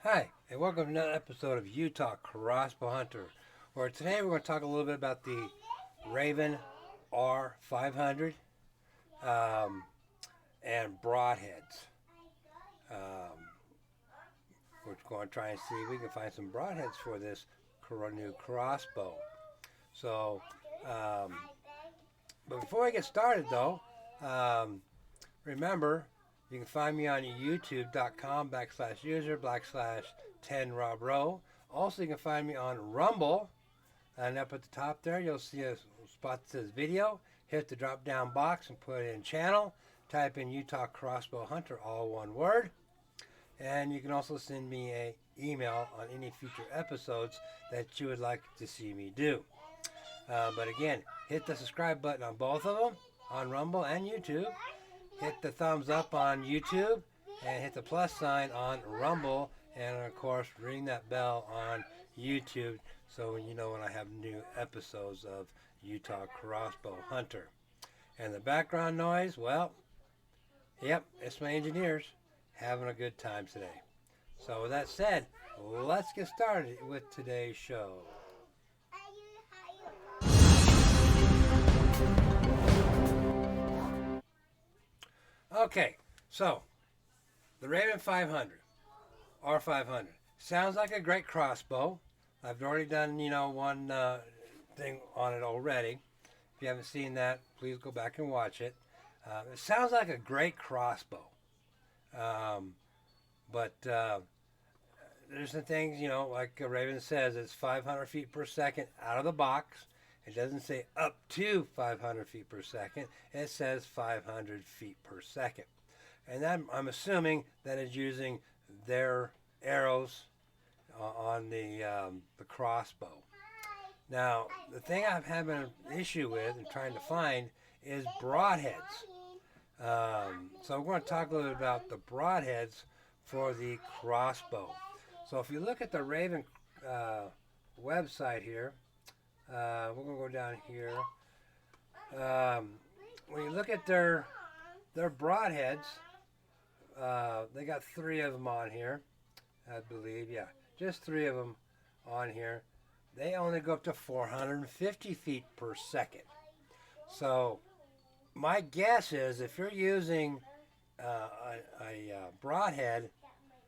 Hi, and welcome to another episode of Utah Crossbow Hunter, where today we're going to talk a little bit about the Ravin R500 um, and Broadheads. Um, we're going to try and see if we can find some Broadheads for this new crossbow. So, um, but before we get started though, um, remember you can find me on youtube.com/user/10robrow. Also, you can find me on Rumble. And up at the top there, you'll see a spot that says video. Hit the drop down box and put in channel. Type in Utah Crossbow Hunter, all one word. And you can also send me an email on any future episodes that you would like to see me do. But again, hit the subscribe button on both of them, on Rumble and YouTube. Hit the thumbs up on YouTube and hit the plus sign on Rumble, and of course ring that bell on YouTube so you know when I have new episodes of Utah Crossbow Hunter. And the background noise, well, yep, it's my engineers having a good time today. So with that said, let's get started with today's show. Okay, so the Ravin 500, R500, sounds like a great crossbow. I've already done, one thing on it already. If you haven't seen that, please go back and watch it. It sounds like a great crossbow. But there's some things, like Raven says, it's 500 feet per second out of the box. It doesn't say up to 500 feet per second. It says 500 feet per second. And I'm assuming that it's using their arrows on the crossbow. Now, the thing I'm having an issue with and trying to find is broadheads. So we're going to talk a little bit about the broadheads for the crossbow. So if you look at the Ravin website here, we're going to go down here. When you look at their broadheads, they got 3 of them on here, I believe. Yeah, just 3 of them on here. They only go up to 450 feet per second. So my guess is if you're using a broadhead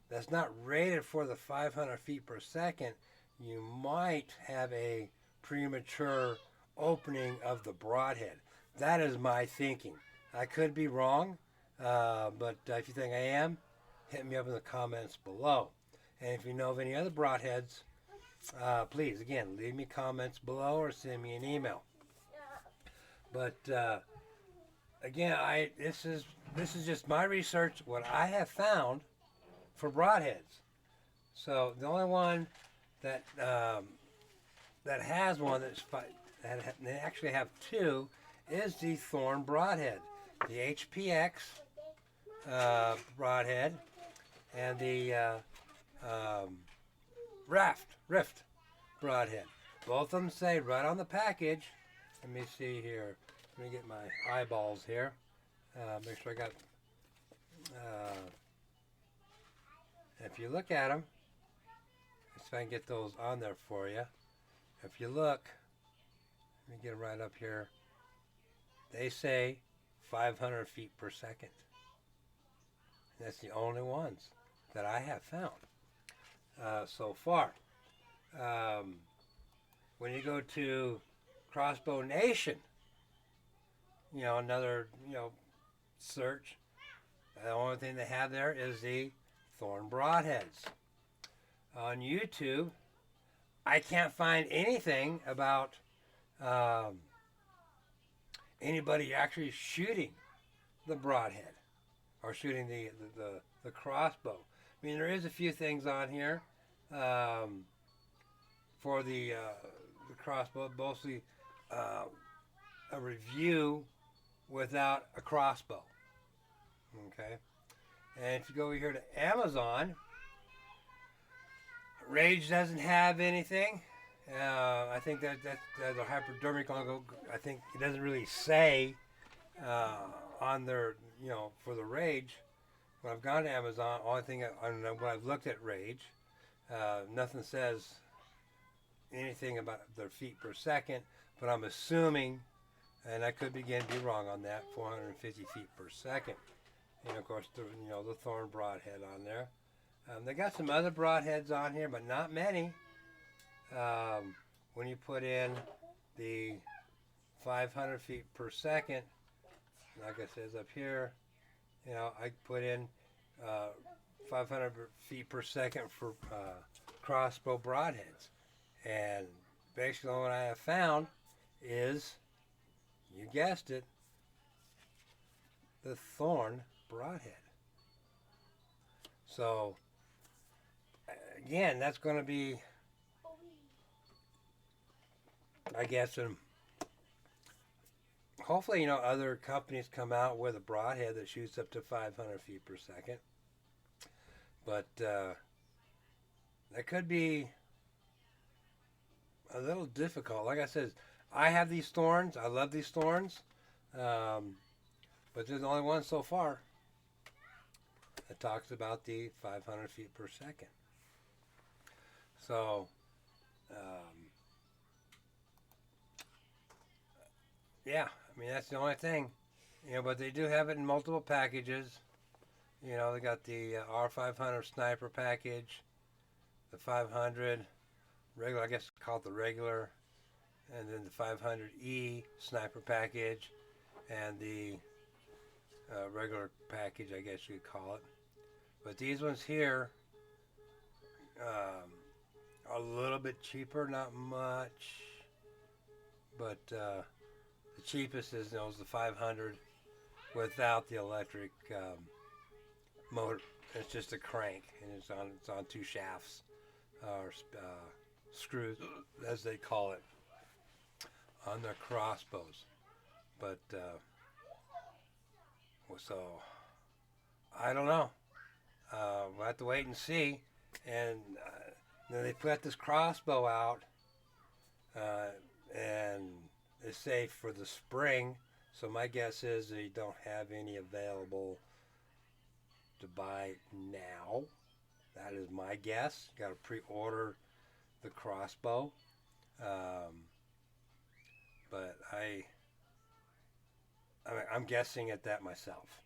that's not rated for the 500 feet per second, you might have a premature opening of the broadhead. That is my thinking. I could be wrong, but if you think I am, hit me up in the comments below. And if you know of any other broadheads, please, again, leave me comments below or send me an email. But again, this is just my research, what I have found for broadheads. So the only one that has one they actually have 2 is the THORN broadhead, the HPX broadhead, and the Rift broadhead. Both of them say right on the package. Let me see here. Let me get my eyeballs here. Make sure I got. If you look at them, let's see if I can get those on there for you. If you look, let me get them right up here. They say 500 feet per second. That's the only ones that I have found so far. When you go to Crossbow Nation, another, search, the only thing they have there is the THORN broadheads. On YouTube, I can't find anything about anybody actually shooting the broadhead or shooting the crossbow. I mean, there is a few things on here for the crossbow, mostly a review without a crossbow. Okay, and if you go over here to Amazon, Rage doesn't have anything. I think that's a hypodermic. I think it doesn't really say on their, for the Rage. When I've gone to Amazon, only thing when I've looked at Rage, Nothing says anything about their feet per second, but I'm assuming, and I could begin to be wrong on that, 450 feet per second. And of course, the THORN broadhead on there. They got some other broadheads on here, but not many. When you put in the 500 feet per second, like I says up here, I put in 500 feet per second for Crossbow broadheads. And basically what I have found is, you guessed it, the THORN broadhead. So, again, that's going to be, I guess, hopefully, other companies come out with a broadhead that shoots up to 500 feet per second. But that could be a little difficult. Like I said, I have these THORNs. I love these THORNs. But there's only one so far that talks about the 500 feet per second. So, yeah, I mean, that's the only thing. But they do have it in multiple packages. They got the R500 sniper package, the 500 regular, I guess it's called the regular, and then the 500E sniper package, and the regular package, I guess you could call it. But these ones here are a little bit cheaper, not much, but the cheapest is the 500 without the electric motor. It's just a crank, and it's on two shafts, or screws, as they call it, on their crossbows. But so I don't know. We'll have to wait and see. And then they put this crossbow out, and it's safe for the spring. So my guess is they don't have any available to buy now. That is my guess. You got to pre-order the crossbow. But I'm guessing at that myself.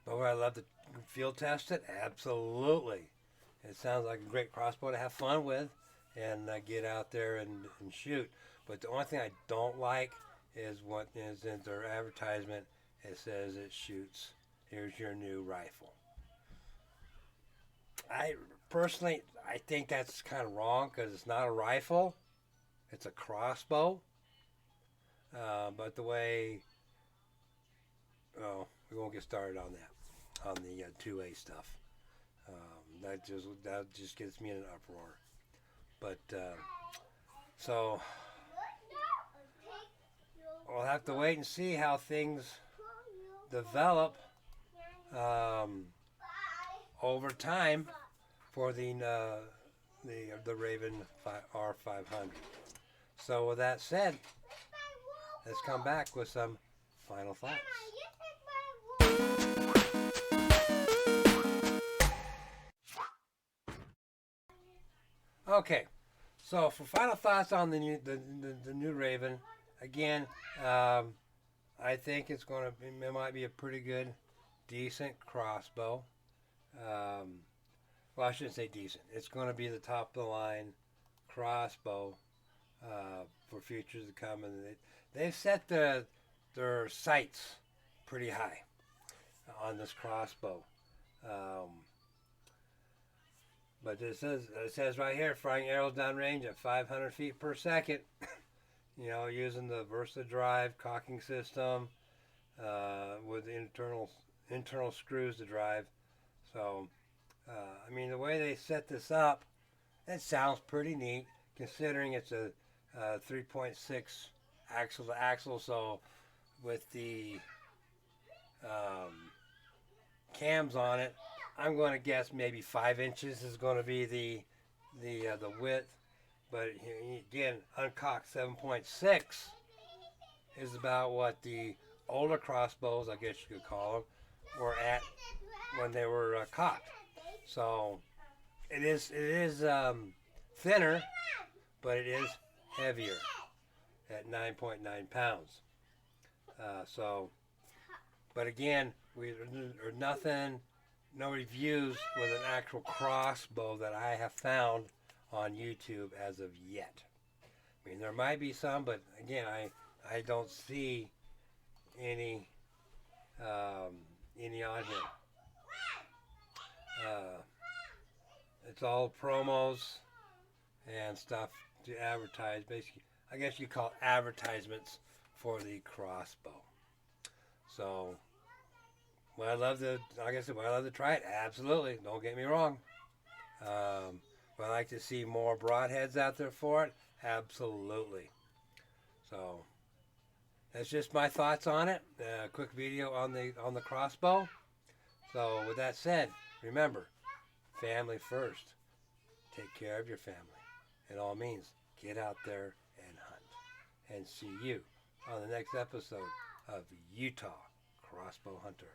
But would I love to field test it? Absolutely. It sounds like a great crossbow to have fun with and get out there and shoot. But the only thing I don't like is what is in their advertisement. It says it shoots, here's your new rifle. I think that's kind of wrong, because it's not a rifle. It's a crossbow. But the way, we won't get started on that, on the 2A stuff. That just gets me in an uproar. But so we'll have to wait and see how things develop over time for the Ravin R500. So with that said, let's come back with some final thoughts. Okay, so for final thoughts on the new Ravin, again, I think it might be a pretty good, decent crossbow. Well, I shouldn't say decent. It's going to be the top of the line crossbow for futures to come, and they've set their sights pretty high on this crossbow. But it says right here, firing arrows downrange at 500 feet per second. Using the Versa drive cocking system with internal screws to drive. So, I mean, the way they set this up, it sounds pretty neat, considering it's a 3.6 axle to axle. So, with the cams on it, I'm going to guess maybe 5 inches is going to be the width. But again, uncocked 7.6 is about what the older crossbows, I guess you could call them, were at when they were cocked. So It is thinner, but it is heavier at 9.9 pounds. So, but again, or nothing, no reviews with an actual crossbow that I have found on YouTube as of yet. I mean, there might be some, but again, I don't see any on here. It's all promos and stuff to advertise. Basically, I guess you call it advertisements for the crossbow. So, would I love to? Like I said, would I love to try it? Absolutely. Don't get me wrong. Would I like to see more broadheads out there for it? Absolutely. So, that's just my thoughts on it. A quick video on the crossbow. So, with that said, remember, family first. Take care of your family. In all means, get out there and hunt. And see you on the next episode of Utah Crossbow Hunter.